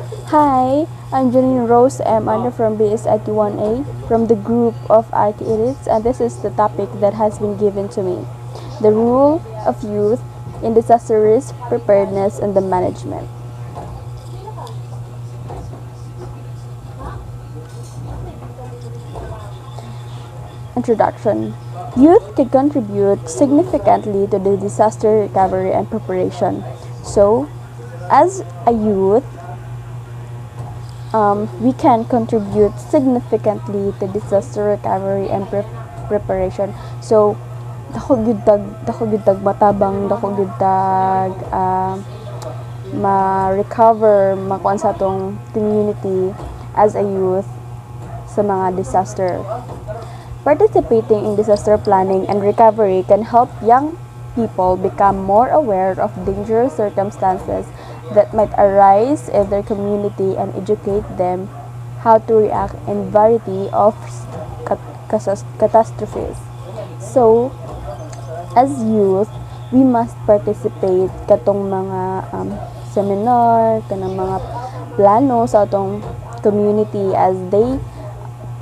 Hi, I'm Janine Rose M. Under from BS81A from the group of Cwts, and this is the topic that has been given to me: the role of youth in disaster risk preparedness and the management. Introduction. Youth can contribute significantly to the disaster recovery and preparation. So, as a youth, we can contribute significantly to disaster recovery and preparation. So, dako gyud tag matabang, dako gyud tag ma-recover makuan sa atong community as a youth sa mga disaster. Participating in disaster planning and recovery can help young people become more aware of dangerous circumstances that might arise in their community and educate them how to react in variety of catastrophes. So, as youth, we must participate katong mga seminar, kanang mga plano sa atong community as they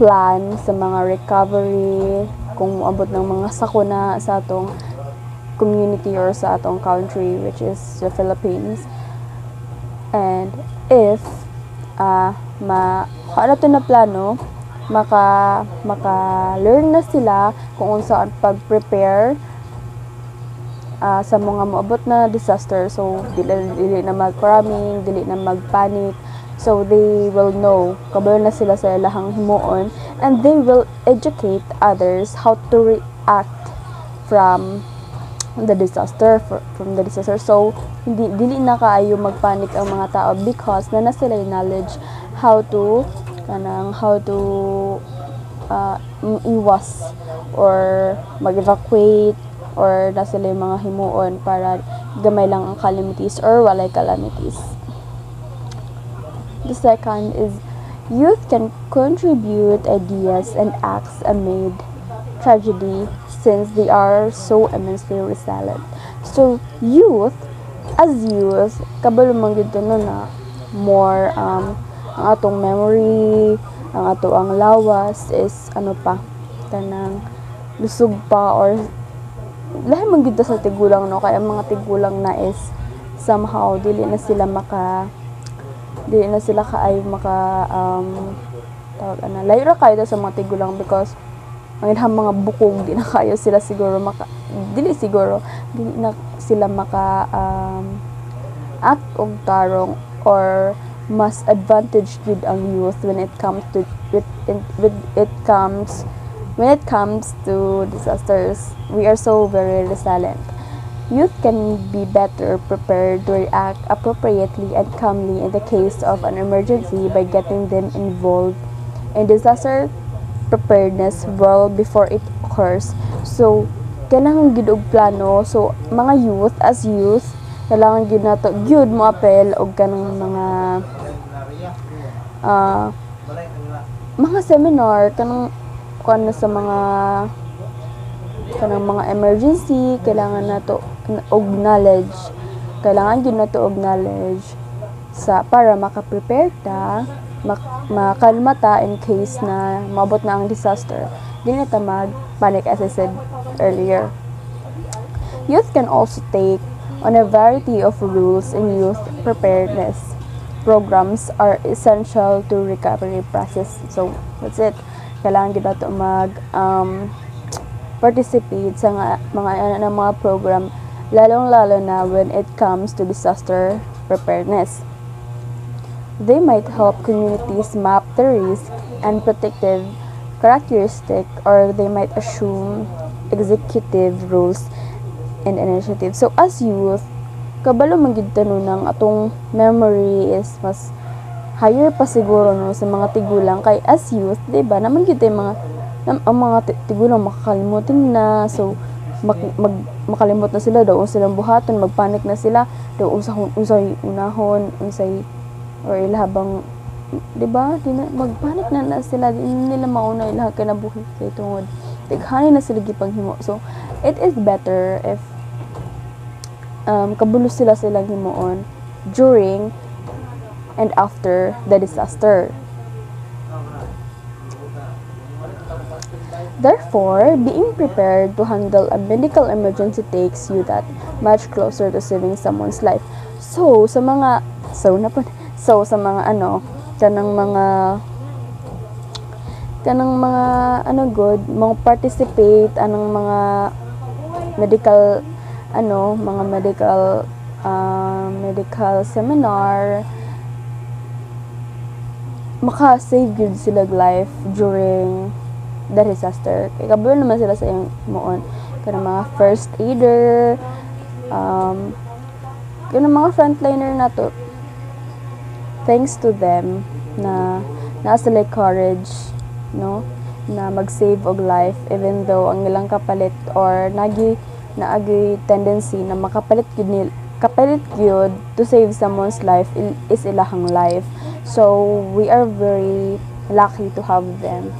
plan sa mga recovery, kung abot ng mga sakuna sa atong community or sa atong country, which is the Philippines. And if ano to na plano, maka-learn na sila kung saan pag-prepare sa mga maabot na disaster. So dili na mag-cramming, dili na mag-panic. So they will know, kabalo na sila sa ilahang himuon, and they will educate others how to react from the disaster. So dili na kaayo magpanic ang mga tao because na sila yung knowledge how to iwas or mag-evacuate, or na sila yung mga himuon para gamay lang ang calamities or walay calamities. The second is youth can contribute ideas and acts amid tragedy since they are so immensely resilient. So as youth, kabalo man gyud na more ang atong memory, ang ang lawas is kanang lusog pa, or lahi man gyud sa tigulang, no, kaya ang mga tigulang na is somehow dili na sila kaayo layo ra kayo sa mga tigulang because ang ilang mga bukog di na kayo sila siguro dili na sila act og tarong, or mas advantage gid ang youth when it comes to disasters. We are so very resilient. Youth can be better prepared to react appropriately and calmly in the case of an emergency by getting them involved in disaster preparedness well before it occurs. So, kailangan gyud og plano. So, mga youth, as youth, kailangan gyud nato gyud mo apel og kanang mga seminar kanang sa mga emergency. Kailangan nato og knowledge, sa para maka-prepare ta, makalma ta in case na maabot na ang disaster. Di na ta mag-panic, as I said earlier. Youth can also take on a variety of roles in youth preparedness. Programs are essential to recovery process. So, that's it. Kailangan gid nato participate sa mga program, lalong-lalo na when it comes to disaster preparedness. They might help communities map the risk and protective characteristic, or they might assume executive roles and initiatives. So as youth, kabalo man gyud tanunang atong memory is mas higher pa siguro, no, sa mga tigulang. Kay as youth, di ba, naman gyud ang mga tigulang makakalimutin na. So makalimot na sila daw silang buhaton, magpanik na sila daw unsay unahon, or ilahabang, di ba, magpanik na sila, di nila mauna ilaha kinabuhi kay tungod tighanin na sila gipanghimo. So it is better if kabulo silang himuon during and after the disaster. Therefore, being prepared to handle a medical emergency takes you that much closer to saving someone's life. So, sa mga good mga participate anong mga medical medical seminar, maka-save gyud sila life during the disaster. Kay kabalo naman sila sa iyang moon kanang mga first aider, kanang mga frontliner na to. Thanks to them na sila courage, no, na mag-save og life even though ang ilang kapalit or naagi tendency na kapalit gyud to save someone's life is ilahang life. So we are very lucky to have them.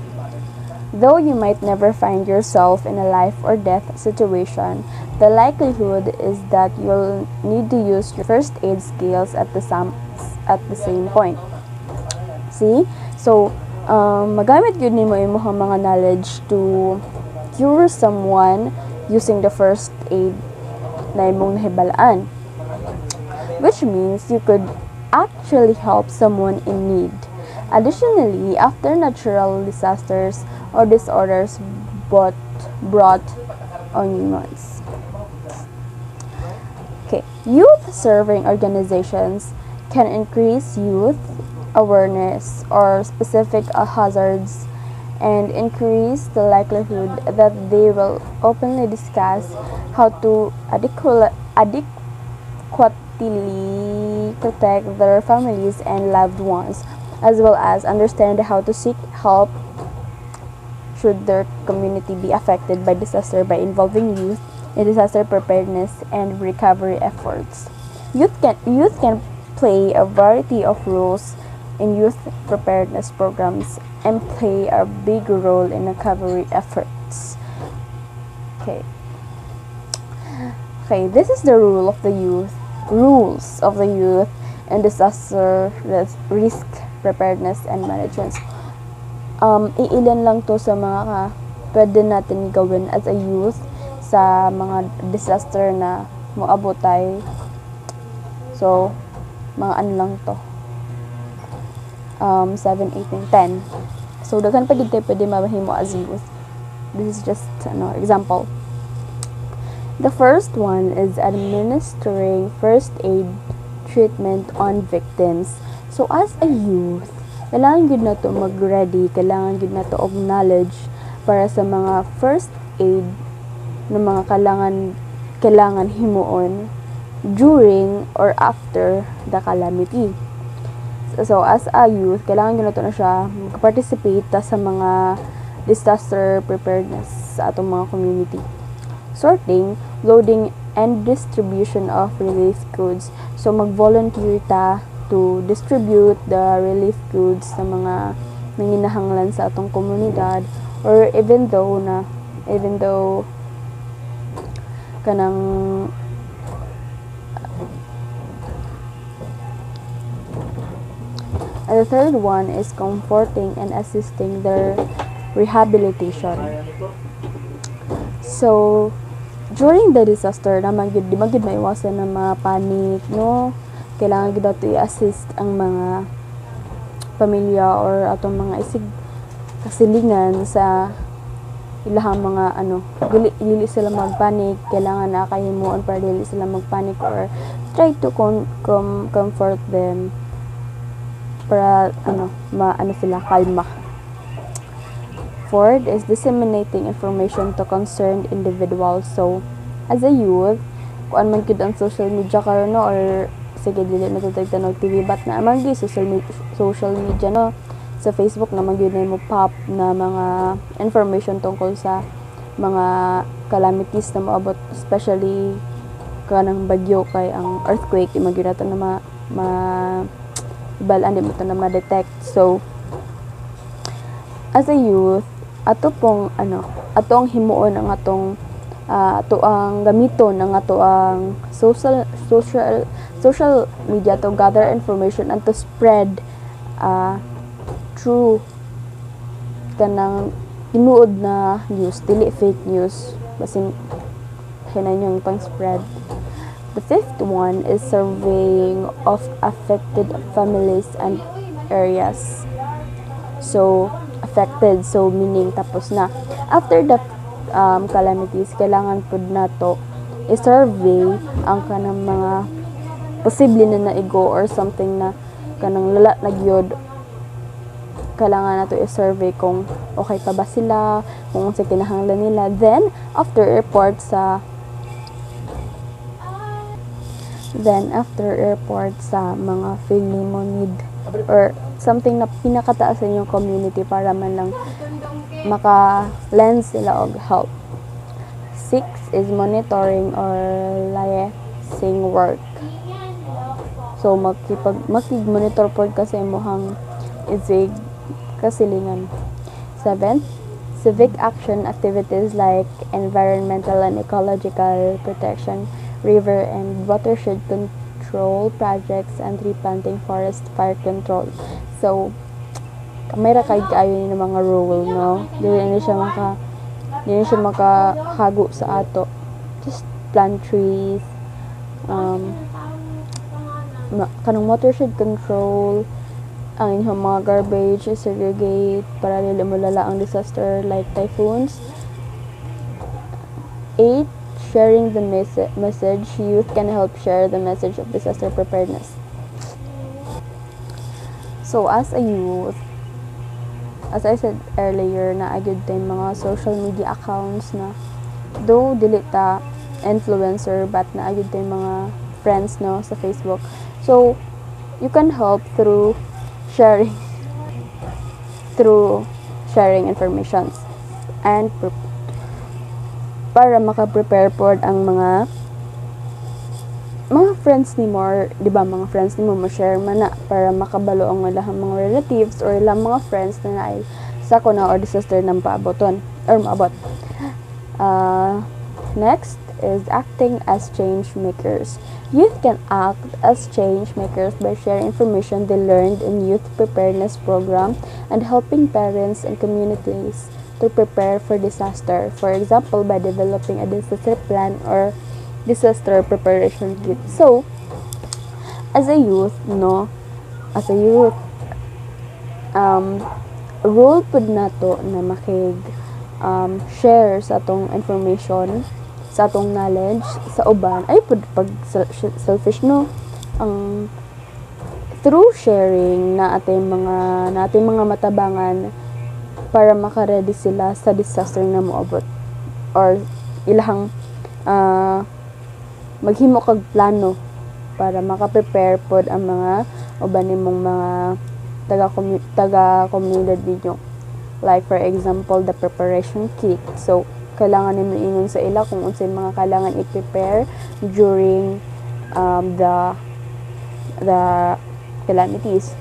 Though you might never find yourself in a life or death situation, the likelihood is that you'll need to use your first aid skills at the same point. See? So, magamit yun nimo imong mga knowledge to cure someone using the first aid na imong nahibalaan. Which means you could actually help someone in need. Additionally, after natural disasters or disorders brought on humans. Okay, youth serving organizations can increase youth awareness or specific hazards and increase the likelihood that they will openly discuss how to adequately protect their families and loved ones, as well as understand how to seek help should their community be affected by disaster by involving youth in disaster preparedness and recovery efforts. Youth can play a variety of roles in youth preparedness programs and play a big role in recovery efforts. Okay, this is the rules of the youth and disaster risk preparedness and management. Iilan lang to sa mga pwede natin gawin as a youth sa mga disaster na moabot tayo. So, mga ano lang to. 7, 8, and 10. So, daghan pa gid tayo pwede mabahimo as youth. This is just example. The first one is administering first aid treatment on victims. So, as a youth, kailangan gid nato mag-ready, kailangan gid nato og knowledge para sa mga first aid na mga kailangan himuon during or after the calamity. So as a youth, kailangan gid nato na siya mag-participate sa mga disaster preparedness sa atong mga community. Sorting, loading, and distribution of relief goods. So mag-volunteer ta to distribute the relief goods sa mga nanginahanglan sa atong komunidad, or even though kanang and the third one is comforting and assisting their rehabilitation. So during the disaster naman di magid maiwasan na mga panic, no? Kailangan gid nato i-assist ang mga pamilya or atong mga kasilingan sa ilahang mga dili sila magpanic. Kailangan na kahimuon para dili sila magpanic or try to comfort them para sila kalma. Fourth is disseminating information to concerned individuals. So as a youth, kung man gid ang social media karon or sige dili na tutay tanog TV but na man gyud social media no, sa Facebook na man gyud mo pop na mga information tungkol sa mga calamities na moabot, especially kanang bagyo kay ang earthquake, di man gyud nato na balaan di mo to na ma-detect. So as a youth, atong himuon ang atong ato ang gamiton ang ato ang social social media to gather information and to spread true kanang tinuod na news, dili fake news, basin hinanyong pang spread. The fifth one is surveying of affected families and areas. So affected, so meaning tapos na after the calamities, kailangan pud nato i-survey ang kanang mga posible na naigo or something na kanang lala na gyud. Kailangan nato i-survey kung okay pa ba sila, kung sa kinahanglan nila. Then after report sa mga feeling mo need or something na pinakataas sa inyong community para man lang maka-lend sila og help. 6 is monitoring or liaising work. So makig-monitor pod kasi imong isig kasilingan. 7, civic action activities like environmental and ecological protection, river and watershed control projects, and tree planting, forest fire control. So may ra kay kaayo ni mga rule, no? Dili siya makahago sa ato. Just plant trees, kanang watershed control, ang inyong mga garbage segregate para dili mulala ang disaster like typhoons. 8, sharing the message. Youth can help share the message of disaster preparedness. So as a youth, as I said earlier, na agad din mga social media accounts na though dili ta influencer but na agad din mga friends, no, sa Facebook. So you can help through sharing informations and para maka-prepare pod ang mga friends ni mo, di ba, mga friends ni mo share man na para makabalo ang ilahang mga relatives or ilang mga friends na naay sa kuna or disaster ng paaboton or maabot. Next is acting as change makers. Youth can act as change makers by sharing information they learned in youth preparedness program and helping parents and communities to prepare for disaster. For example, by developing a disaster plan or disaster preparation kit. So, as a youth, role pud nato na makig share sa atong information, sa atong knowledge sa uban. Ay pud pag selfish, no, ang through sharing na ating mga matabangan para maka-ready sila sa disaster na moabot or ilahang maghimo kag plano para maka-prepare pod ang mga uban nimong mga taga komunidad ninyo. Like for example, the preparation kit. So kailangan nimo ingon sa ila kung unsay mga kailangan i-prepare during the calamities.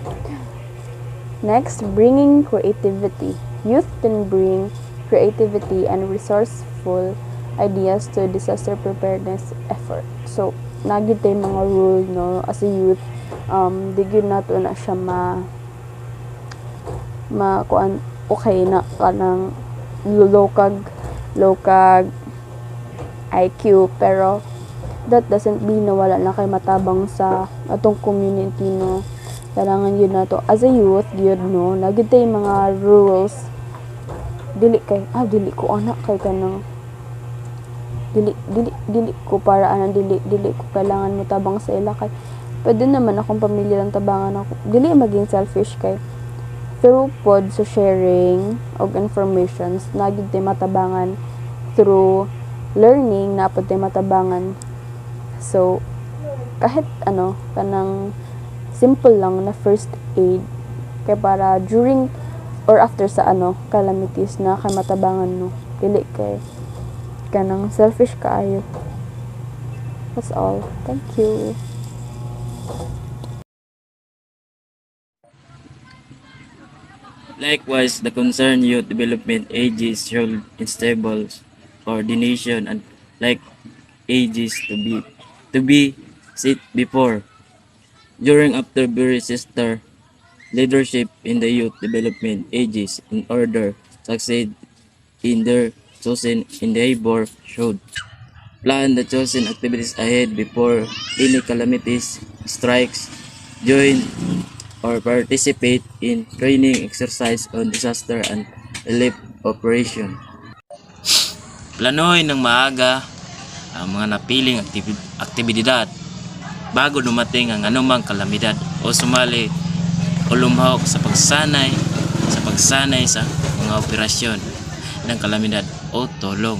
Next, bringing creativity. Youth can bring creativity and resourceful ideas to disaster preparedness effort. So, nagid tay mga rule, no, as a youth, di gyud nato na siya kuan okay na kanang low kag IQ, pero that doesn't mean na wala na kay matabang sa atong community, no. Kailangan yun na to as a youth gyud, no, nagid tay mga rules. Dili ko anak kay kanang dili ko para dili ko kailangan mo tabang sa ila kay pwede naman akong pamilya lang tabangan ako. Dili maging selfish kay through pod sa sharing og informations nagid tay matabangan, through learning na pod tay matabangan. So kahit kanang simple lang na first aid kay para during or after sa calamities na kay matabangan, no, dili kay kanang selfish kaayo. That's all. Thank you. Likewise, the concerned youth development ages should unstable coordination and like ages to be set before During after Bury sister leadership in the youth development ages in order to succeed in their chosen endeavor should plan the chosen activities ahead before any calamities strikes, join or participate in training exercise on disaster and relief operation. Planuhin ng maaga ang mga napiling aktibidad bago dumating ang anumang kalamidad o sumali o lumahok sa pagsanay sa mga operasyon ng kalamidad o tulong.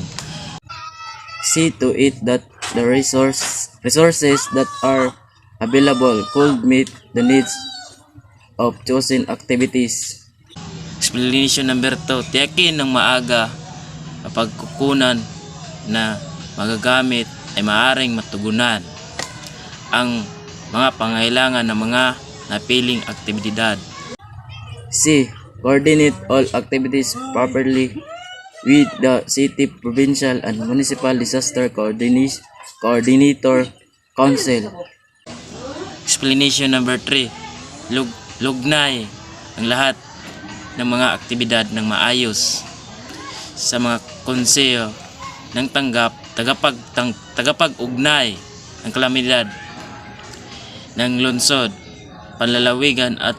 See to it that the resources that are available could meet the needs of chosen activities. Explanation number 2. Tiyakin ng maaga ang pagkukunan na magagamit ay maaaring matugunan ang mga pangailangan ng mga napiling aktibidad. C. Coordinate all activities properly with the city, provincial, and municipal disaster coordinator council. Explanation number 3. Lugnay ang lahat ng mga aktibidad ng maayos sa mga konseyo ng tagapag-ugnay ng kalamidad ng lungsod, panlalawigan at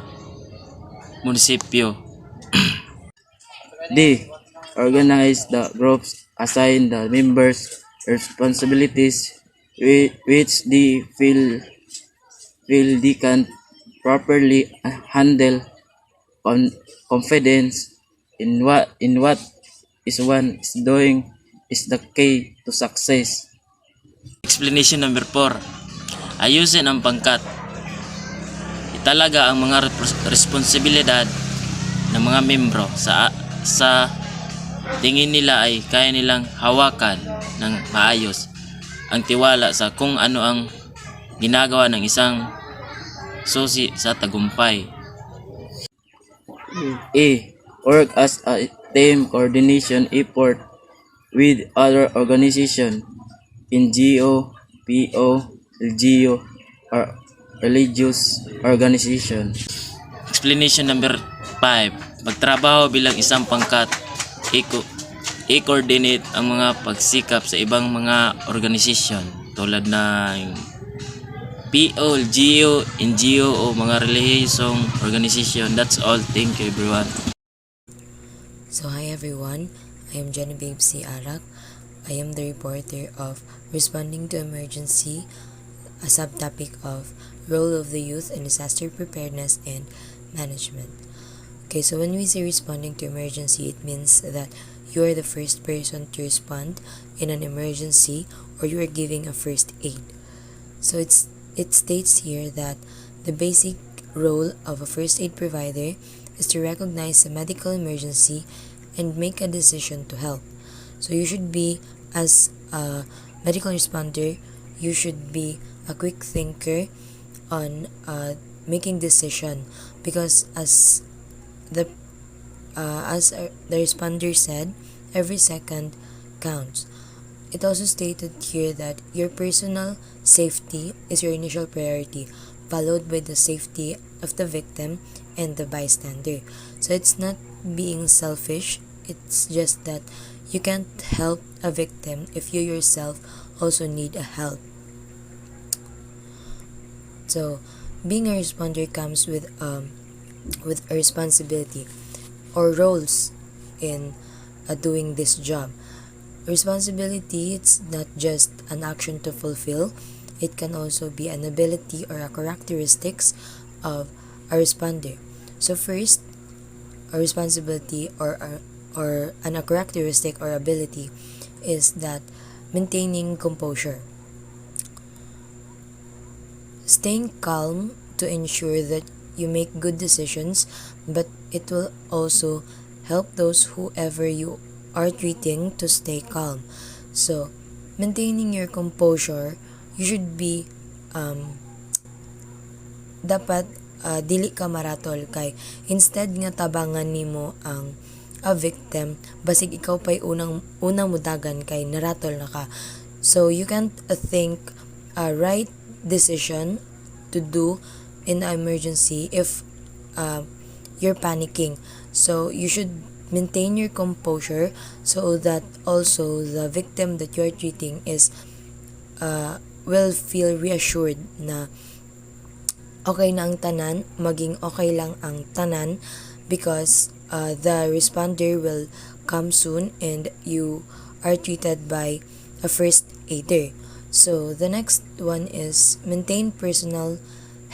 munisipyo. D. Organize the groups, assign the members responsibilities which they feel they can properly handle confidence in what is one is doing is the key to success. Explanation number 4. Ayusin ang pangkat. Italaga ang mga responsibilidad ng mga membro sa tingin nila ay kaya nilang hawakan ng maayos ang tiwala sa kung ano ang ginagawa ng isang susi sa tagumpay. A. Work as a team coordination effort with other organization, NGO, PO, LGO, or religious organization. Explanation number 5. Magtrabaho bilang isang pangkat. I-coordinate ang mga pagsikap sa ibang mga organisasyon tulad ng PO, LGO, NGO o mga relihiyosong organisasyon. That's all. Thank you everyone. So hi everyone, I am Genevieve C. Arak. I am the reporter of Responding to Emergency, a subtopic of Role of the Youth in Disaster Preparedness and Management. Okay, so when we say responding to emergency, it means that you are the first person to respond in an emergency or you are giving a first aid. So it states here that the basic role of a first aid provider is to recognize a medical emergency and make a decision to help. So you should be, as a medical responder, you should be a quick thinker on making decision, because as the responder said, every second counts. It also stated here that your personal safety is your initial priority, followed by the safety of the victim and the bystander. So it's not being selfish, it's just that you can't help a victim if you yourself also need a help. So being a responder comes with a responsibility or roles in doing this job. Responsibility, it's not just an action to fulfill, it can also be an ability or a characteristics of a responder. So first, a responsibility or a characteristic or ability is that maintaining composure. Staying calm to ensure that you make good decisions, but it will also help those whoever you are treating to stay calm. So, maintaining your composure, you should be dapat dili ka maratol, kay instead nga tabangan nimo ang a victim, basig ikaw pa'y unang mudagan kay naratol na ka. So you can't think a right decision to do in the emergency if you're panicking. So you should maintain your composure so that also the victim that you're treating is will feel reassured na okay na ang tanan, maging okay lang ang tanan because the responder will come soon and you are treated by a first aider. So the next one is maintain personal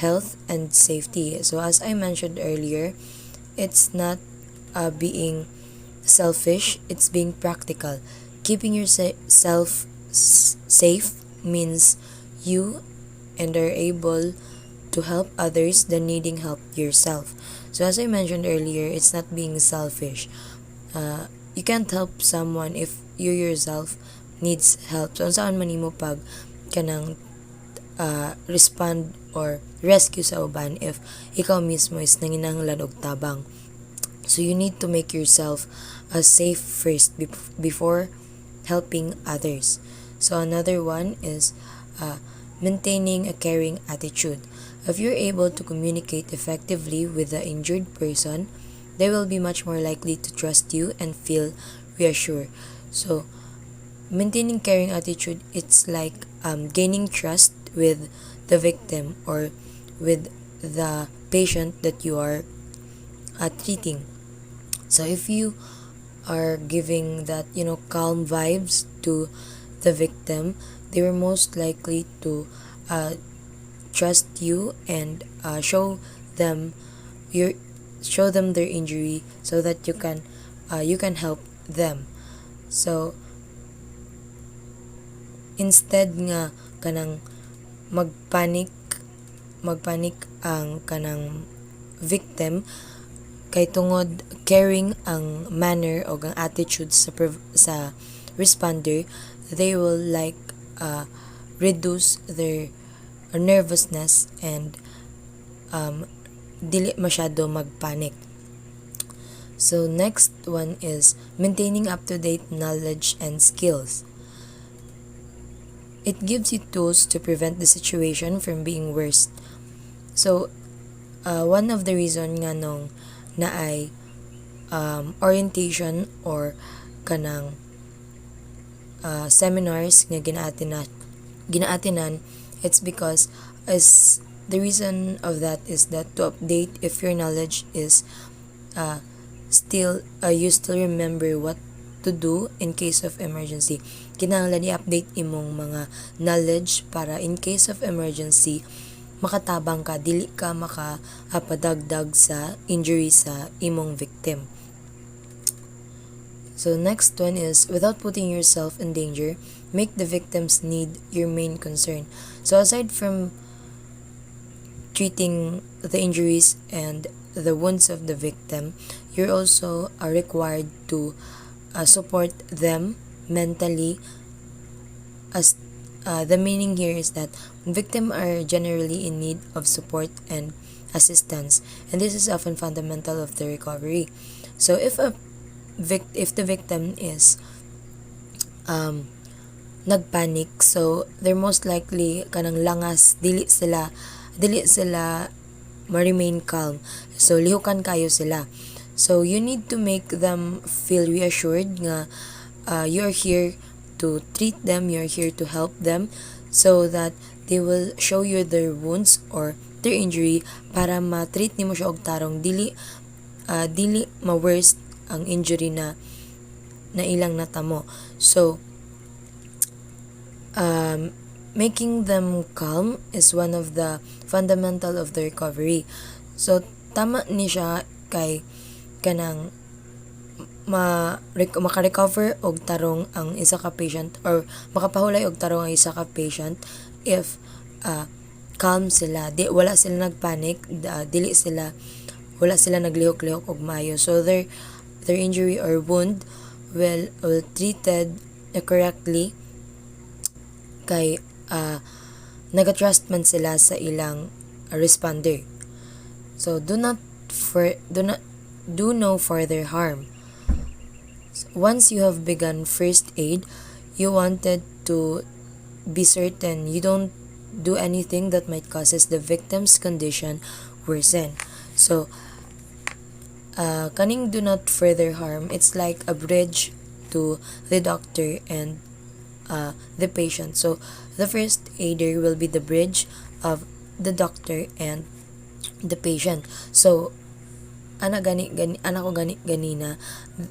health and safety. So as I mentioned earlier, it's not being selfish, it's being practical. Keeping yourself safe means you and are able to help others than needing help yourself. So as I mentioned earlier, it's not being selfish. You can't help someone if you yourself needs help. So saan man mo pag kanang respond or rescue sa uban if ikaw mismo is nanginahanglan og tabang. So you need to make yourself safe first before helping others. So another one is maintaining a caring attitude. If you're able to communicate effectively with the injured person, they will be much more likely to trust you and feel reassured. So maintaining caring attitude, it's like gaining trust with the victim or with the patient that you are treating. So if you are giving that calm vibes to the victim, they were most likely to trust you and your show them their injury so that you can help them. So instead nga kanang magpanik ang kanang victim kay tungod caring ang manner o ang attitude sa responder, they will reduce their nervousness and dili masyado magpanic. So next one is maintaining up-to-date knowledge and skills. It gives you tools to prevent the situation from being worse. So one of the reason nga nung naay orientation or kanang seminars nga ginaatinan, it's because as the reason of that is that to update if your knowledge is still you still remember what to do in case of emergency. Kinahanglan i-update imong mga knowledge para in case of emergency makatabang ka, dili ka makapadagdag sa injury sa imong victim. So next one is without putting yourself in danger, make the victim's need your main concern. So aside from treating the injuries and the wounds of the victim, you're also required to support them mentally. As the meaning here is that victims are generally in need of support and assistance, and this is often fundamental of the recovery. So if the victim is nagpanic, so they're most likely kanang langas, dili sila ma-remain calm. So lihukan kayo sila. So you need to make them feel reassured nga you're here to treat them, you're here to help them so that they will show you their wounds or their injury para ma-treat nimo siya og tarong dili ma-worse ang injury na ilang natamo. So making them calm is one of the fundamental of the recovery. So tama ni siya kay kanang maka-recover og tarong ang isa ka patient or makapahulay og tarong ang isa ka patient if calm sila, wala sila nagpanic, wala sila naglihok-lihok og maayo. So their injury or wound will treated correctly kay nagatrust man sila sa ilang responder. So do no further harm. Once you have begun first aid, you wanted to be certain you don't do anything that might causes the victim's condition worsen. So kaning do not further harm, it's like a bridge to the doctor and the patient. So the first aider will be the bridge of the doctor and the patient. So ana ko ganina,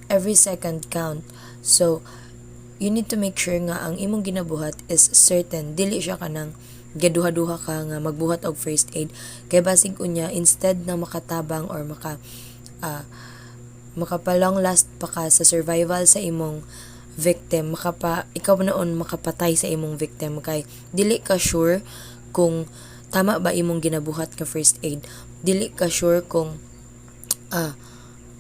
every second count. So you need to make sure nga ang imong ginabuhat is certain, dili siya kanang gaduha-duha ka nga magbuhat og first aid, kay basig unya instead na makatabang or makapalong last pa ka sa survival sa imong victim, ikaw noon makapatay sa imong victim, kay dili ka sure kung tama ba imong ginabuhat nga first aid, dili ka sure kung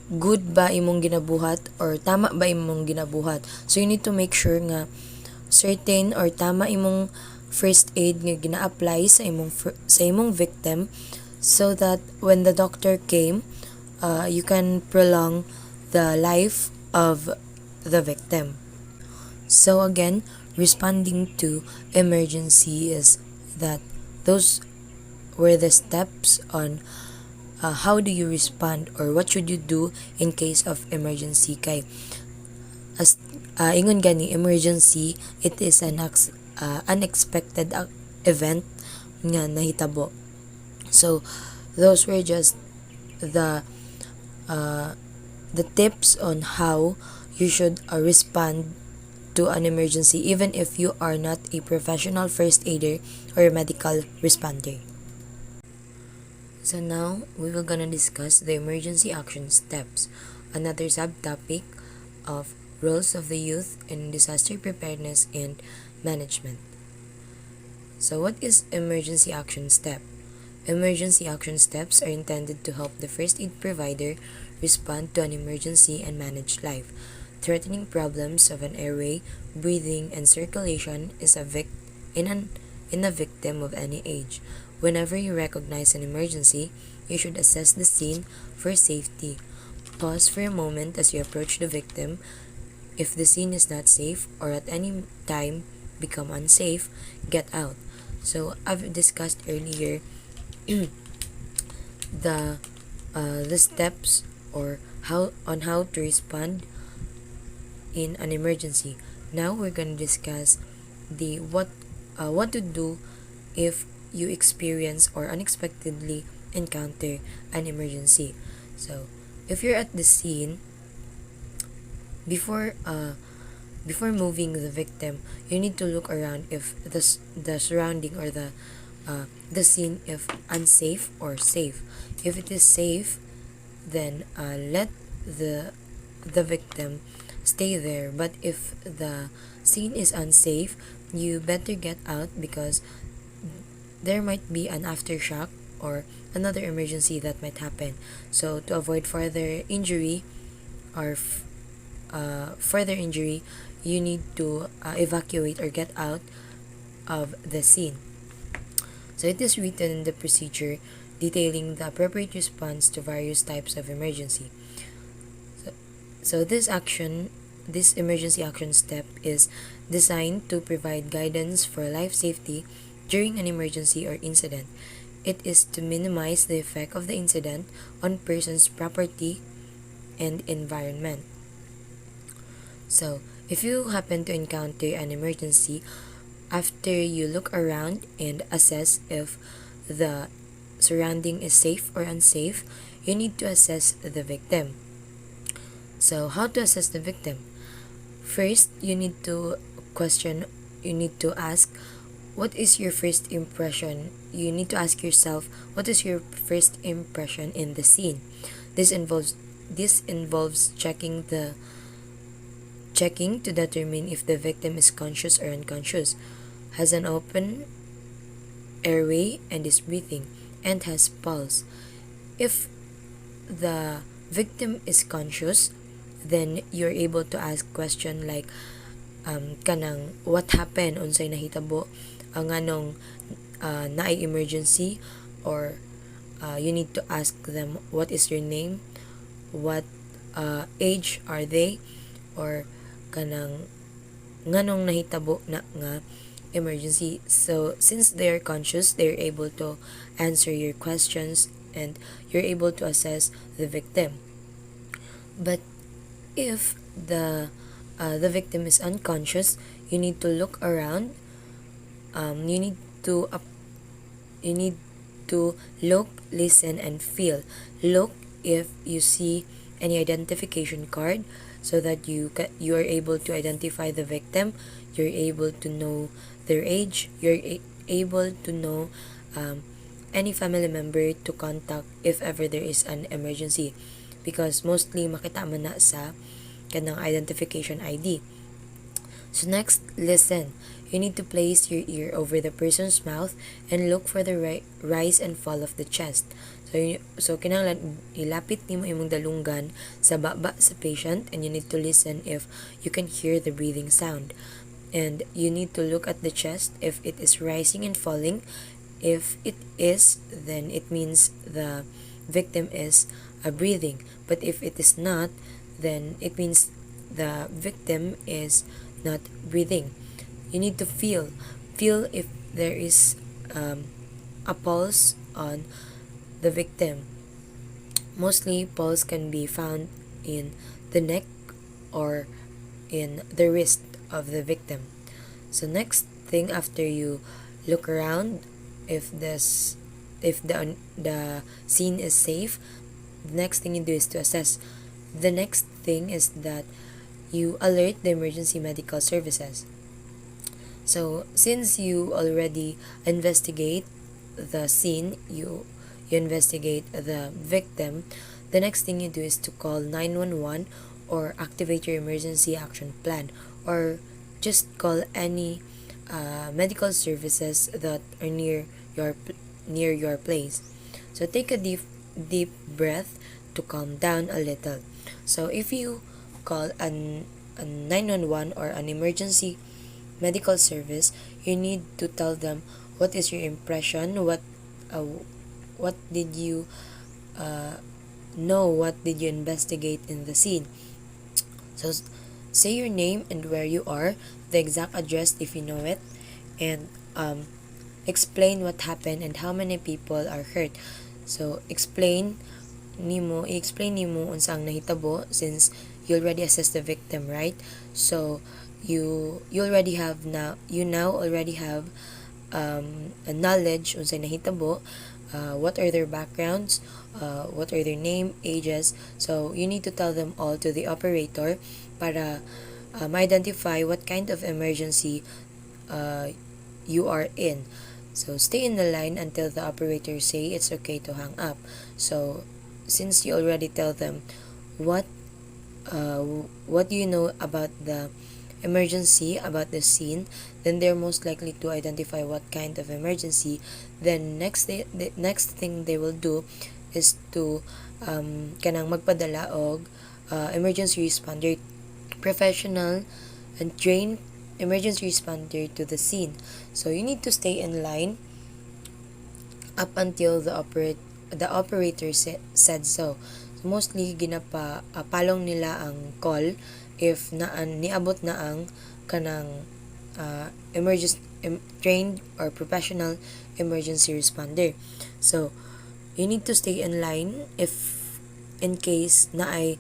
good ba imong ginabuhat or tama ba imong ginabuhat. So you need to make sure nga certain or tama imong first aid nga gina-apply sa imong victim, so that when the doctor came, you can prolong the life of the victim. So again, responding to emergency is that those were the steps on how do you respond or what should you do in case of emergency. Kay as ingon gani, emergency, it is an unexpected event nga nahitabo. So those were just the tips on how you should respond to an emergency, even if you are not a professional first aider or a medical responder. So now we will gonna discuss the emergency action steps, another subtopic of roles of the youth in disaster preparedness and management. So what is emergency action step? Emergency action steps are intended to help the first aid provider respond to an emergency and manage life-threatening problems of an airway, breathing, and circulation in a victim of any age. Whenever you recognize an emergency, you should assess the scene for safety. Pause for a moment as you approach the victim. If the scene is not safe or at any time become unsafe, get out. So I've discussed earlier the steps or how to respond in an emergency. Now we're going to discuss the what to do if you experience or unexpectedly encounter an emergency. So if you're at the scene, before moving the victim, you need to look around if the surrounding or the scene if unsafe or safe. If it is safe, then let the victim stay there. But if the scene is unsafe, you better get out, because there might be an aftershock or another emergency that might happen. So to avoid further injury, you need to evacuate or get out of the scene. So it is written in the procedure detailing the appropriate response to various types of emergency. So this emergency action step is designed to provide guidance for life safety during an emergency or incident. It is to minimize the effect of the incident on persons, property, and environment. So if you happen to encounter an emergency, after you look around and assess if the surrounding is safe or unsafe, you need to assess the victim. So how to assess the victim? First, you need to ask, what is your first impression? You need to ask yourself, what is your first impression in the scene? This involves checking to determine if the victim is conscious or unconscious, has an open airway and is breathing, and has pulse. If the victim is conscious, then you're able to ask question like kanang what happened, unsay nahitabo, ang anong naay emergency, or you need to ask them what is your name, what age are they, or kanang nganong nahitabo na nga emergency. So since they're conscious, they're able to answer your questions and you're able to assess the victim. But if the victim is unconscious, you need to look around. You need to you need to look, listen, and feel. Look if you see any identification card, so that you are able to identify the victim. You're able to know their age. You're able to know any family member to contact if ever there is an emergency, because mostly makita man na sa kanang identification ID. So next, listen. You need to place your ear over the person's mouth and look for the rise and fall of the chest. So kinahanglan ilapit nimo imong dalunggan sa baba sa patient, and you need to listen if you can hear the breathing sound. And you need to look at the chest if it is rising and falling. If it is, then it means the victim is breathing. But if it is not, then it means the victim is not breathing. You need to feel if there is a pulse on the victim. Mostly pulse can be found in the neck or in the wrist of the victim. So next thing, after you look around, if the scene is safe, the next thing you do is to assess. The next thing is that you alert the emergency medical services. So since you already investigate the scene, you investigate the victim, the next thing you do is to call 911 or activate your emergency action plan, or just call any medical services that are near your place. So take a deep breath to calm down a little. So if you call a 911 or an emergency medical service, you need to tell them what is your impression, what did you know, what did you investigate in the scene. So say your name and where you are, the exact address if you know it, and explain what happened and how many people are hurt. So i-explain nimo unsa ang nahitabo, since you already assessed the victim, right? So you now already have a knowledge unsay nahitabo, what are their backgrounds, what are their name, ages. So you need to tell them all to the operator para identify what kind of emergency you are in. So stay in the line until the operator say it's okay to hang up. So since you already tell them what you know about the emergency, about the scene, then they're most likely to identify what kind of emergency. Then the next thing they will do is to kanang magpadala og emergency responder, professional and trained emergency responder to the scene. So you need to stay in line up until the operator said so. Mostly palong nila ang call if niabot na ang kanang emergency trained or professional emergency responder. So you need to stay in line if in case na ay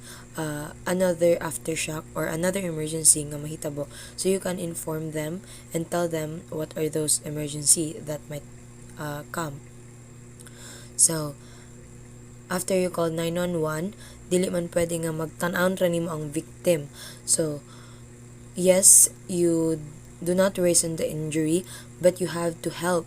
another aftershock or another emergency nga mahitabo, so you can inform them and tell them what are those emergency that might come. So after you call 911, dili man pwede nga magtan-aon ra nimo ang victim. So yes, you do not worsen the injury, but you have to help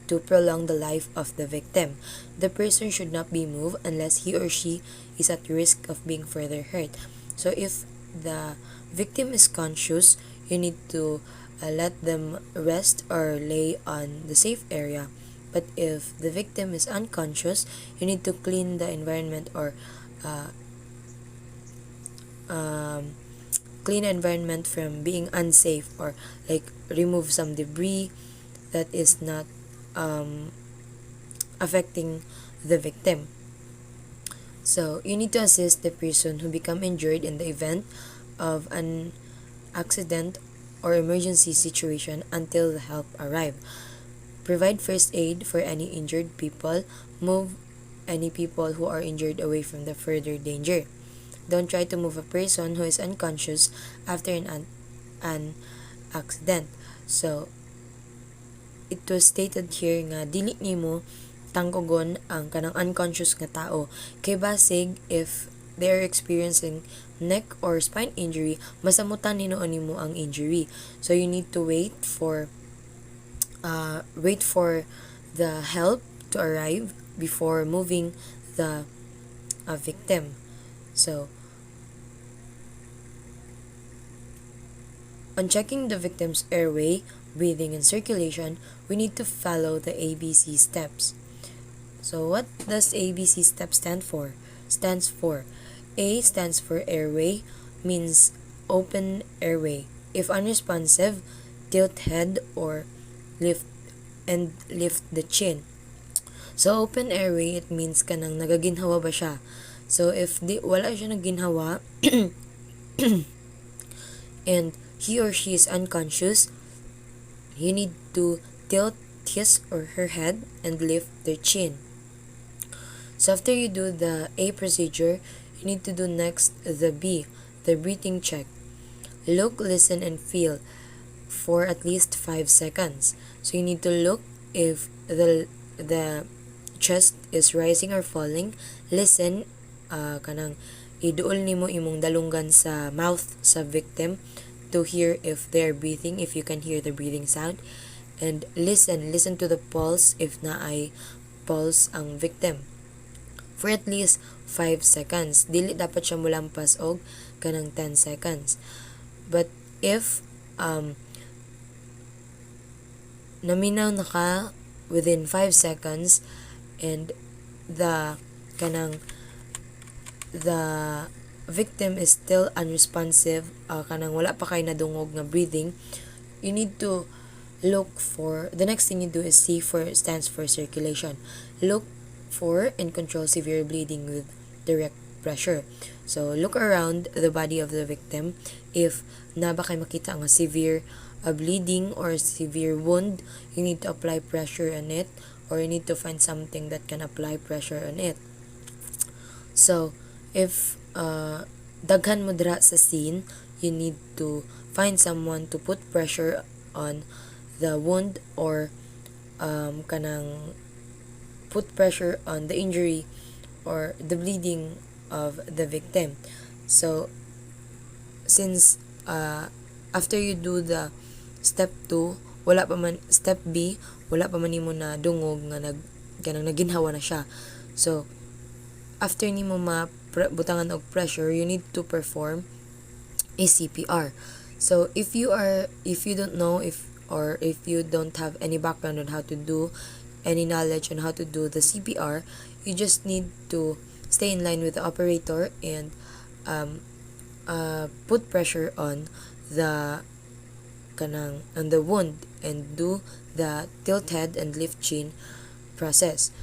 to prolong the life of the victim. The person should not be moved unless he or she is at risk of being further hurt. So if the victim is conscious, you need to let them rest or lay on the safe area. But if the victim is unconscious, you need to clean the environment or clean environment from being unsafe, or like remove some debris that is not affecting the victim. So you need to assist the person who become injured in the event of an accident or emergency situation until the help arrive. Provide first aid for any injured people. Move any people who are injured away from the further danger. Don't try to move a person who is unconscious after an accident. So, it was stated here nga dili nimo tangkogon ang kanang unconscious nga tao kay basig if they are experiencing neck or spine injury, masamutan hinuon nimo ang injury. So you need to wait for the help to arrive before moving the victim. So on checking the victim's airway, breathing, and circulation, we need to follow the ABC steps. So what does ABC step stand for? Stands for A stands for airway, means open airway. If unresponsive, tilt head or lift the chin. So open airway, it means kanang nagaginhawa ba siya. So if wala siya naginhawa and he or she is unconscious, you need to tilt his or her head and lift their chin. So after you do the A procedure, you need to do next the B, the breathing check. Look, listen, and feel for at least 5 seconds. So you need to look if the chest is rising or falling. Listen, kanang iduol nimo imong dalunggan sa mouth sa victim to hear if they're breathing, if you can hear the breathing sound. And listen to the pulse if naay pulse ang victim for at least 5 seconds. Dili dapat siya mulampas og kanang 10 seconds. But if naminaw na ka within 5 seconds and the victim is still unresponsive, kanang wala pa kay nadungog nga breathing, you need to look for, the next thing you do is C stands for circulation. Look for and control severe bleeding with direct pressure. So look around the body of the victim. If na ba kay makita nga severe bleeding or severe wound, you need to apply pressure on it, or you need to find something that can apply pressure on it. So if daghan mo dira sa scene, you need to find someone to put pressure on the wound or kanang put pressure on the injury or the bleeding of the victim. So since after you do the step 2, step B, wala pa man nimo na dungog nga kanang naginhawa na siya. So after nimo butangan og pressure, you need to perform a CPR. So if you don't know if you don't have any background on how to do, any knowledge on how to do the CPR, you just need to stay in line with the operator and put pressure on the wound and do the tilt head and lift chin process.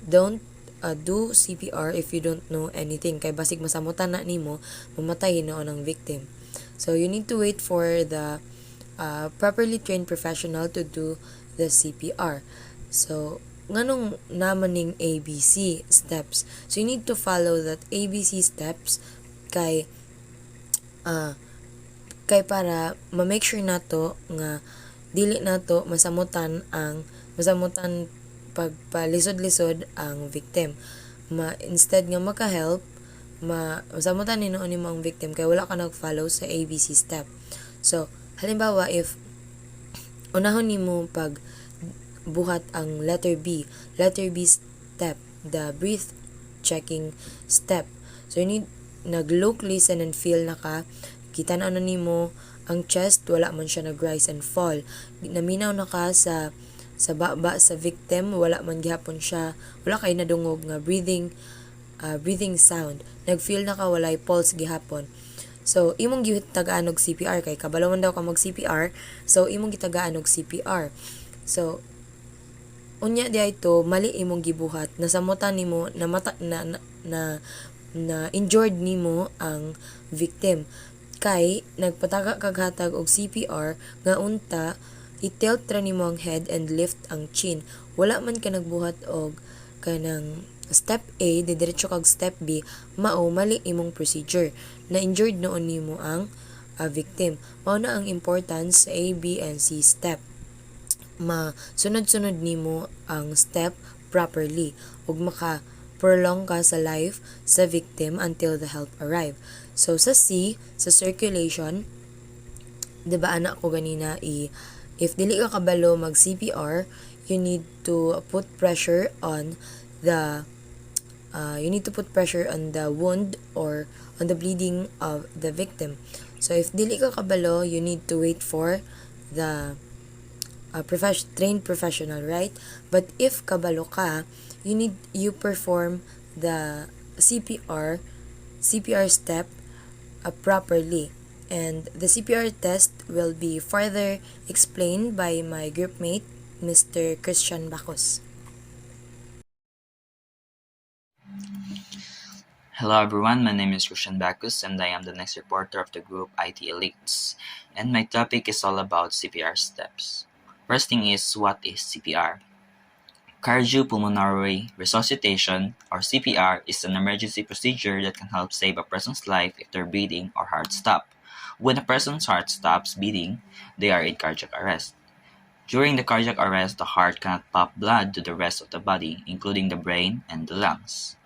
Don't do CPR if you don't know anything, kay basig masamutan na nimo, mamatay hinuon ang victim. So you need to wait for the properly trained professional to do the CPR. So nganong namaning ABC steps? So you need to follow that ABC steps kay para ma-make sure nato nga dili nato masamutan pagpalisod-lisod ang victim. Instead nga maka-help, masamutan hinuon nimo ang victim kay wala ka nag-follow sa ABC step. So halimbawa, if unahon nimo pag buhat ang letter B step, the breath checking step. So you need nag-look, listen, and feel na ka. Kita na nimo ang chest, wala man siya nag-rise and fall. Naminaw na ka sa baba sa victim, wala man gihapon siya, wala kay nadungog nga breathing sound. Nag-feel na ka walay pulse gihapon. So imong gitagaan og CPR kay kabalo man daw ka mag CPR. So imong gitagaan og CPR. So unya diay to mali imong gibuhat, nasamutan nimo na injured nimo ang victim. kay nagpataga kaghatag og CPR nga unta i-tilt ra nimo ang head and lift ang chin. Wala man ka nagbuhat og kanang step A, didiretso kag step B, mao mali imong procedure. Na-injured noon nimo ang victim. Mao na ang importance sa A, B, and C step. Masunod-sunod nimo ang step properly ug maka-prolong ka sa life sa victim until the help arrive. So sa C, sa circulation, 'di ba anak ko ganina if dili ka kabalo mag CPR, you need to put pressure on the wound or on the bleeding of the victim. So if dili ka kabalo, you need to wait for the trained professional, right? But if kabalo ka, you perform the CPR step properly. And the CPR test will be further explained by my group mate, Mr. Christian Bacos. Hello everyone, my name is Christian Bacchus and I am the next reporter of the group IT Elites. And my topic is all about CPR steps. First thing is, what is CPR? Cardiopulmonary resuscitation, or CPR, is an emergency procedure that can help save a person's life if their breathing or heart stop. When a person's heart stops beating, they are in cardiac arrest. During the cardiac arrest, the heart cannot pump blood to the rest of the body, including the brain and the lungs.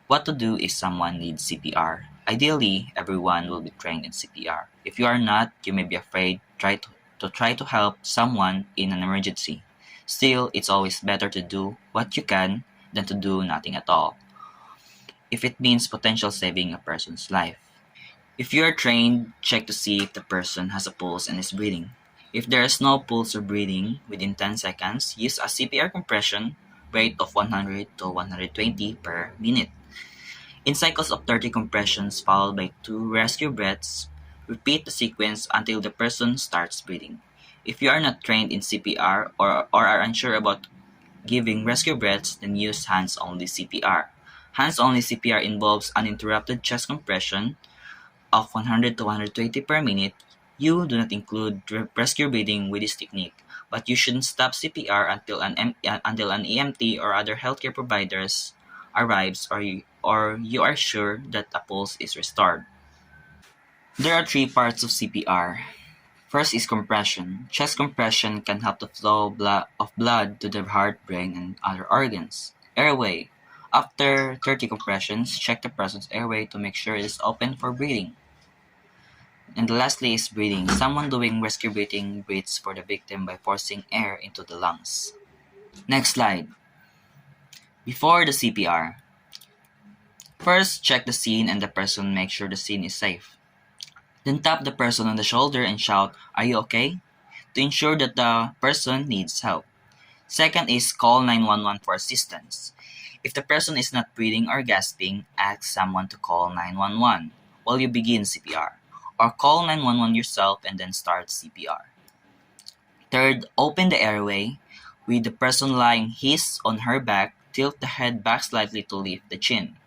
What to do if someone needs CPR? Ideally, everyone will be trained in CPR. If you are not, you may be afraid to try to help someone in an emergency. Still, it's always better to do what you can than to do nothing at all, if it means potential saving a person's life. If you are trained, check to see if the person has a pulse and is breathing. If there is no pulse or breathing within 10 seconds, use a CPR compression rate of 100 to 120 per minute. In cycles of 30 compressions followed by 2 rescue breaths, repeat the sequence until the person starts breathing. If you are not trained in CPR or are unsure about giving rescue breaths, then use hands-only CPR. Hands-only CPR involves uninterrupted chest compression of 100 to 120 per minute. You do not include rescue breathing with this technique, but you shouldn't stop CPR until an EMT or other healthcare providers arrives or you are sure that a pulse is restored. There are 3 parts of CPR. First is compression. Chest compression can help the flow of blood to the heart, brain, and other organs. Airway. After 30 compressions, check the person's airway to make sure it is open for breathing. And lastly is breathing. Someone doing rescue breathing breathes for the victim by forcing air into the lungs. Next slide. Before the CPR. First, check the scene and the person, make sure the scene is safe. Then tap the person on the shoulder and shout, "Are you okay?" to ensure that the person needs help. Second is call 911 for assistance. If the person is not breathing or gasping, ask someone to call 911 while you begin CPR, or call 911 yourself and then start CPR. Third, open the airway. With the person lying his on her back, tilt the head back slightly to lift the chin.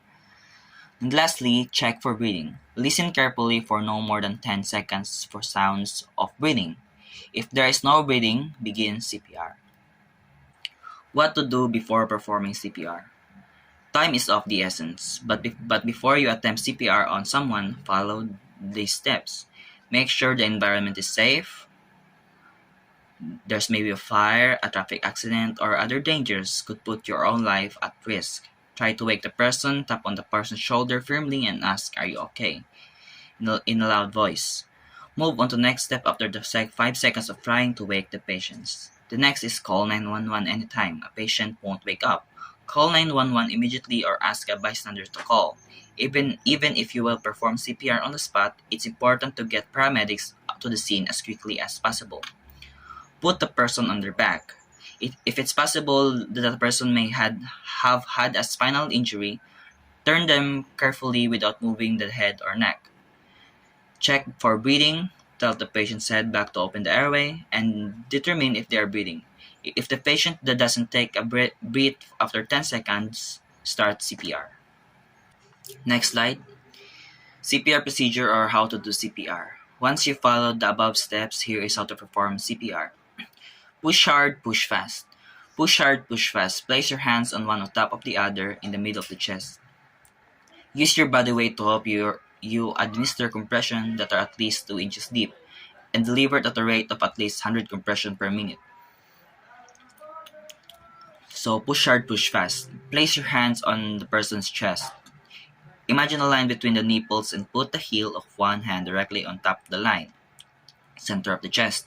And lastly, check for breathing. Listen carefully for no more than 10 seconds for sounds of breathing. If there is no breathing, begin CPR. What to do before performing CPR? Time is of the essence, but before you attempt CPR on someone, follow these steps. Make sure the environment is safe. There's maybe a fire, a traffic accident, or other dangers could put your own life at risk. Try to wake the person, tap on the person's shoulder firmly and ask, "Are you okay?" in a loud voice. Move on to the next step after the 5 seconds of trying to wake the patient. The next is call 911 anytime a patient won't wake up. Call 911 immediately or ask a bystander to call. Even if you will perform CPR on the spot, it's important to get paramedics to the scene as quickly as possible. Put the person on their back. If it's possible that the person may have had a spinal injury, turn them carefully without moving the head or neck. Check for breathing, tilt the patient's head back to open the airway, and determine if they are breathing. If the patient doesn't take a breath after 10 seconds, start CPR. Next slide. CPR procedure or how to do CPR. Once you followed the above steps, here is how to perform CPR. Push hard, push fast. Push hard, push fast. Place your hands on one on top of the other in the middle of the chest. Use your body weight to help you administer compression that are at least 2 inches deep and delivered at a rate of at least 100 compression per minute. So push hard, push fast. Place your hands on the person's chest. Imagine a line between the nipples and put the heel of one hand directly on top of the line, center of the chest.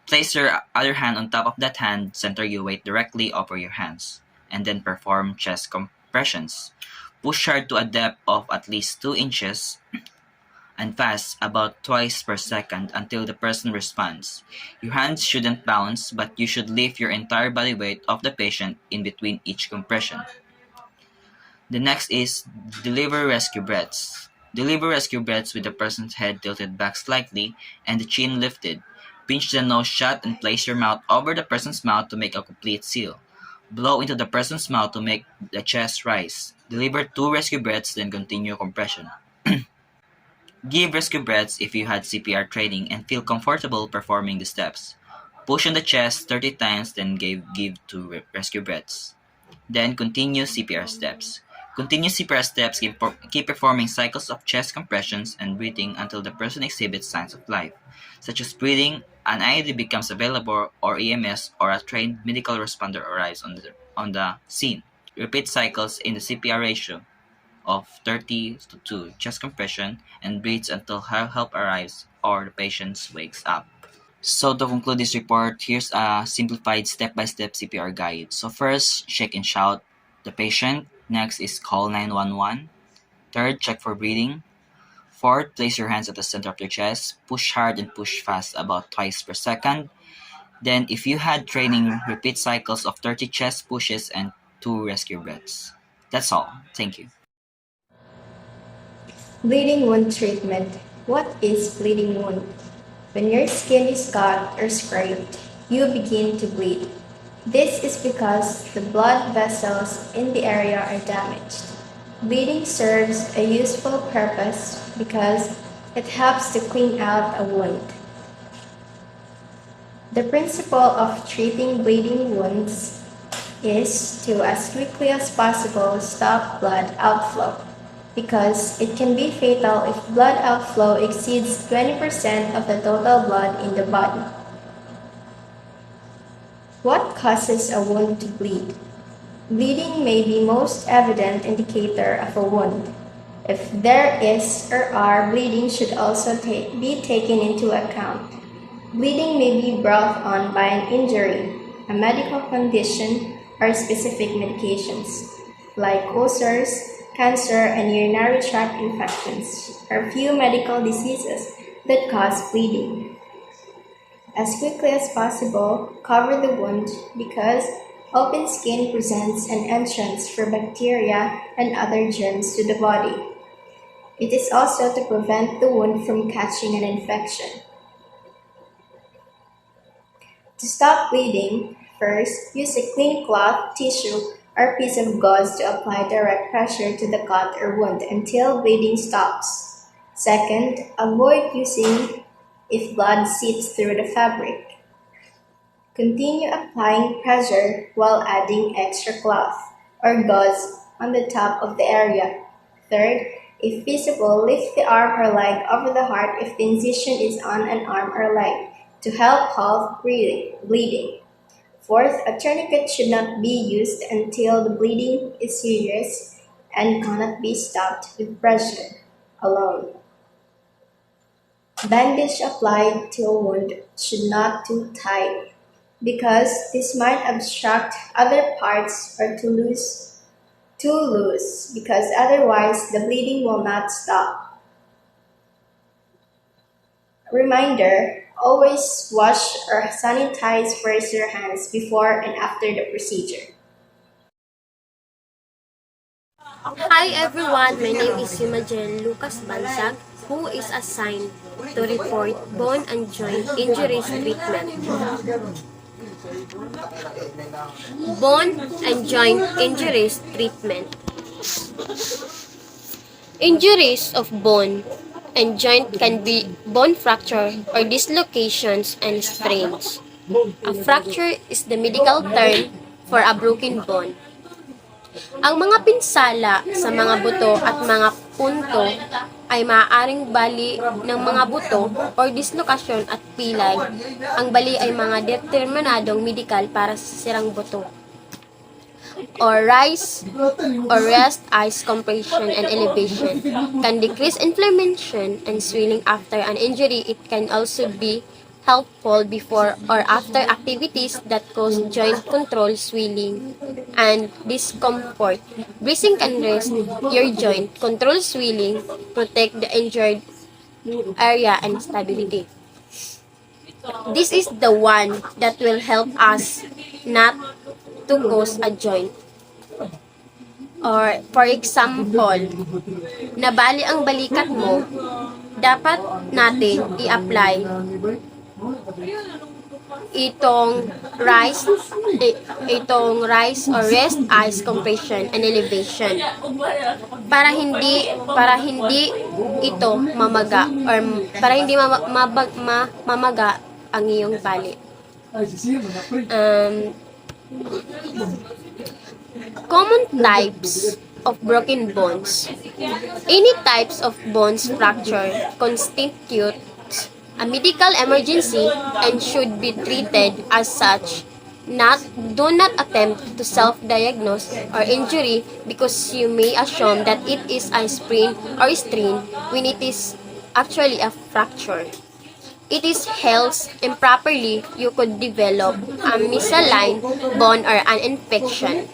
Place your other hand on top of that hand, center your weight directly over your hands, and then perform chest compressions. Push hard to a depth of at least 2 inches and fast about twice per second until the person responds. Your hands shouldn't bounce, but you should lift your entire body weight of the patient in between each compression. The next is deliver rescue breaths. Deliver rescue breaths with the person's head tilted back slightly and the chin lifted. Pinch the nose shut and place your mouth over the person's mouth to make a complete seal. Blow into the person's mouth to make the chest rise. Deliver 2 rescue breaths, then continue compression. Give rescue breaths if you had CPR training and feel comfortable performing the steps. Push on the chest 30 times, then give 2 rescue breaths. Then continue CPR steps. Continue CPR steps, keep performing cycles of chest compressions and breathing until the person exhibits signs of life, such as breathing, an IED becomes available, or EMS or a trained medical responder arrives on the scene. Repeat cycles in the CPR ratio of 30 to 2 chest compression and breathes until help arrives or the patient wakes up. So to conclude this report, here's a simplified step-by-step CPR guide. So first, shake and shout the patient. Next is call 911. Third, check for breathing. Fourth, place your hands at the center of your chest. Push hard and push fast about twice per second. Then, if you had training, repeat cycles of 30 chest pushes and 2 rescue breaths. That's all. Thank you. Bleeding wound treatment. What is bleeding wound? When your skin is cut or scraped, you begin to bleed. This is because the blood vessels in the area are damaged. Bleeding serves a useful purpose because it helps to clean out a wound. The principle of treating bleeding wounds is to, as quickly as possible, stop blood outflow, because it can be fatal if blood outflow exceeds 20% of the total blood in the body. What causes a wound to bleed? Bleeding may be most evident indicator of a wound. If there is or are bleeding should also be taken into account. Bleeding may be brought on by an injury, a medical condition, or specific medications, like ulcers, cancer, and urinary tract infections are few medical diseases that cause bleeding. As quickly as possible, cover the wound because open skin presents an entrance for bacteria and other germs to the body. It is also to prevent the wound from catching an infection. To stop bleeding, first, use a clean cloth, tissue, or piece of gauze to apply direct pressure to the cut or wound until bleeding stops. Second, avoid using if blood seeps through the fabric. Continue applying pressure while adding extra cloth or gauze on the top of the area. Third, if feasible, lift the arm or leg over the heart if the incision is on an arm or leg to help halt bleeding. Fourth, a tourniquet should not be used until the bleeding is serious and cannot be stopped with pressure alone. Bandage applied to a wound should not too tight because this might obstruct other parts or too loose because otherwise the bleeding will not stop. Reminder, always wash or sanitize first your hands before and after the procedure. Hi everyone, my name is Imogen Lucas Bansag, who is assigned to report bone and joint injuries treatment. Bone and joint injuries treatment. Injuries of bone and joint can be bone fracture or dislocations and strains. A fracture is the medical term for a broken bone. Ang mga pinsala sa mga buto at mga punto ay maaaring bali ng mga buto o dislokasyon at pilay. Ang bali ay mga determinadong medikal para sa sirang buto or rise or rest ice compression and elevation can decrease inflammation and swelling after an injury. It can also be helpful before or after activities that cause joint control swelling and discomfort. Bracing can rest your joint, control swelling, protect the injured area and stability. This is the one that will help us not to cause a joint. Or, for example, nabali ang balikat mo, dapat natin i-apply itong rise or rest ice compression and elevation para hindi ito mamaga or para hindi mamaga ang iyong bali. Common types of broken bones. Any types of bones fracture constitutes a medical emergency and should be treated as such. Do not attempt to self-diagnose or injury because you may assume that it is a sprain or strain when it is actually a fracture. It is held improperly, you could develop a misaligned bone or an infection.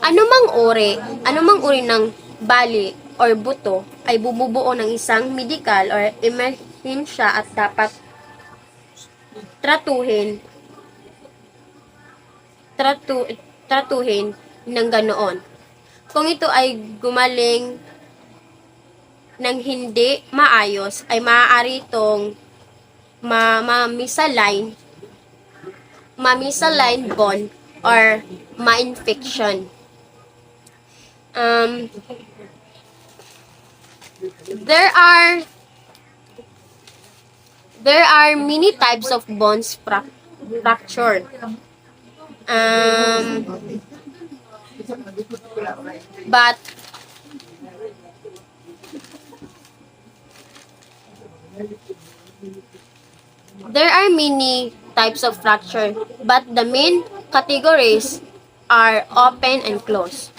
Anumang uri ng bali or buto ay bumubuo ng isang medical or emerhensya at dapat tratuhin ng ganoon. Kung ito ay gumaling ng hindi maayos, ay maaari itong mamisalign bone or ma-infection. There are many types of bones fracture. But there are many types of fracture, but the main categories are open and closed.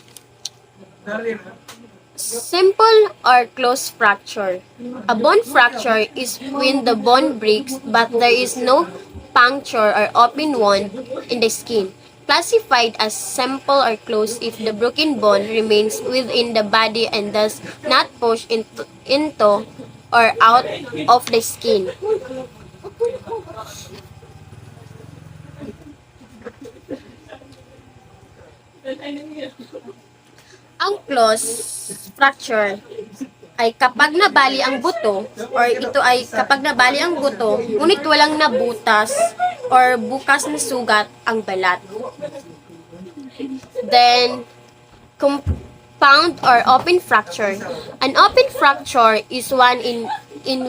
Simple or closed fracture. A bone fracture is when the bone breaks but there is no puncture or open wound in the skin. Classified as simple or closed if the broken bone remains within the body and does not push into or out of the skin. Ang closed fracture ay kapag nabali ang buto or ito ay kapag nabali ang buto ngunit walang nabutas or bukas na sugat ang balat. Then, compound or open fracture. An open fracture is one in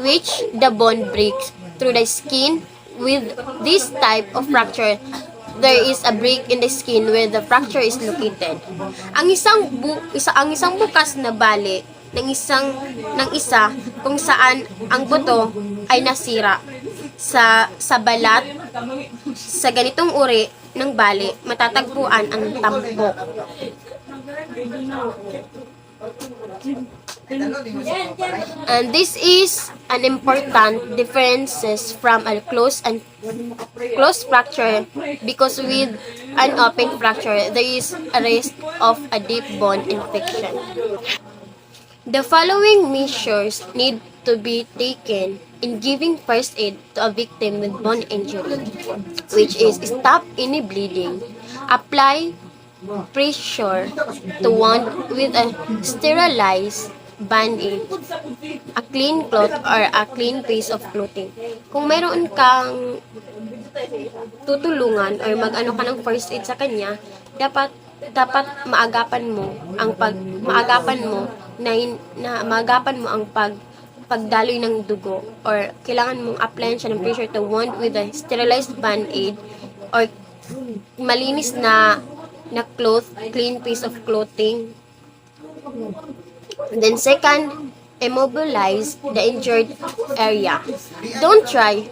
which the bone breaks through the skin. With this type of fracture, there is a break in the skin where the fracture is located. Ang isang bukas na bali ng isa kung saan ang buto ay nasira sa balat. Sa ganitong uri ng bali, matatagpuan ang tampok. And this is an important differences from a closed fracture because with an open fracture there is a risk of a deep bone infection. The following measures need to be taken in giving first aid to a victim with bone injury, which is stop any bleeding, apply pressure to wound with a sterilized band-aid, a clean cloth or a clean piece of clothing. Kung mayroon kang tutulungan or mag-ano ka ng first aid sa kanya, dapat dapat maagapan mo ang pagdaloy ng dugo, or kailangan mong applyan siya ng pressure to wound with a sterilized band-aid or malinis na clean piece of clothing. Then second, immobilize the injured area. Don't try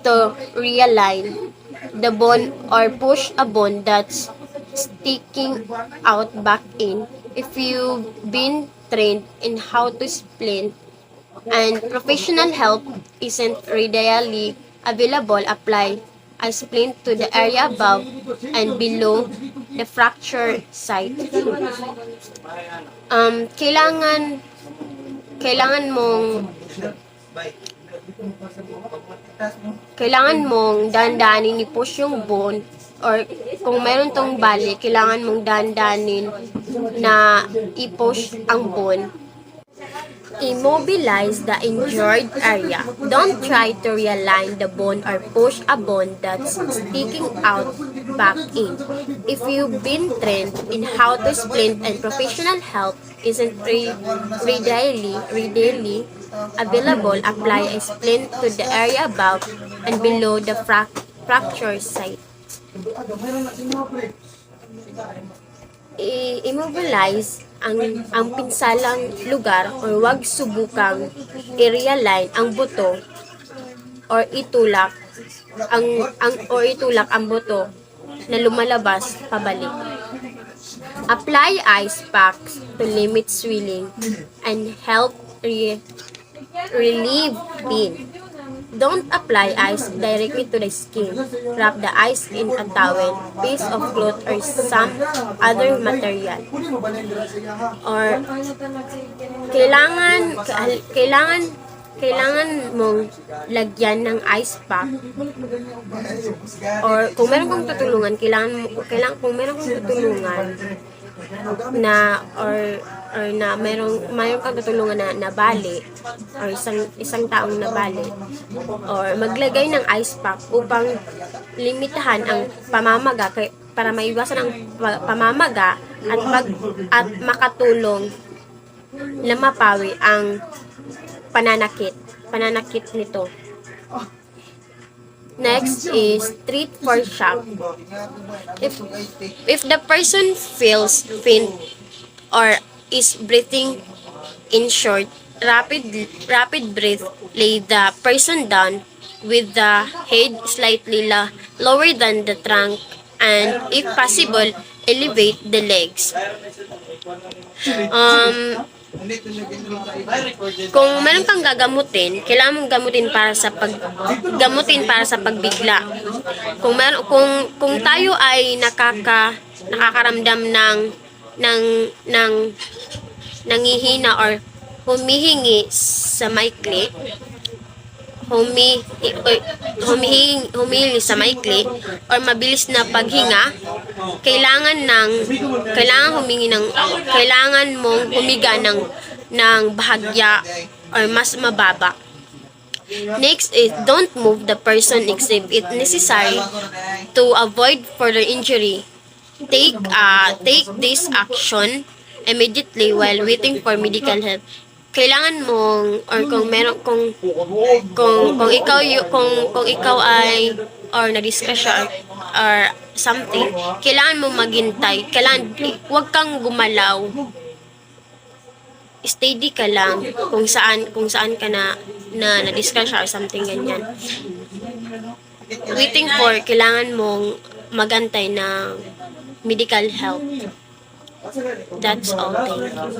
to realign the bone or push a bone that's sticking out back in. If you've been trained in how to splint and professional help isn't readily available, apply a splint to the area above and below the fracture site. Kailangan mong dandanin i-push yung bone, or kung meron tong bali, kailangan mong dandanin na i-push ang bone. Immobilize the injured area. Don't try to realign the bone or push a bone that's sticking out back in. If you've been trained in how to splint and professional help isn't readily available, apply a splint to the area above and below the fracture site. I-immobilize ang pinsalang lugar, or huwag subukang i-realign ang buto or itulak ang buto na lumalabas pabalik. Apply ice packs to limit swelling and help relieve pain. Don't apply ice directly to the skin. Wrap the ice in a towel, piece of cloth, or some other material. Or kailangan mong lagyan ng ice pack, or kung meron kang tutulungan, kung meron kang tutulungan na na mayroon kang tutulungan na bali, or isang taong nabali, or maglagay ng ice pack upang limitahan ang pamamaga, para maiwasan ang pamamaga at makatulong na mapawi ang pananakit nito. Next is treat for shock. If the person feels faint or is breathing in short, rapid breath, lay the person down with the head slightly lower than the trunk, and if possible, elevate the legs. Kung meron kang gagamutin, kailangan mong gamutin para sa pagbigla. Kung tayo ay nakakaramdam ng nangihina or humihingi sa maikli, humihingi sa maikli or mabilis na paghinga, kailangan mong humiga ng bahagya or mas mababa. Next is don't move the person except it necessary to avoid further injury. Take this action immediately while waiting for medical help. Kailangan mong, or kung ikaw ay or na-discuss or something, kailangan mo maghintay. Huwag kang gumalaw. Steady ka lang kung saan ka na-discuss or something ganyan. Waiting for, kailangan mong magantay ng medical help. That's all. Thank you.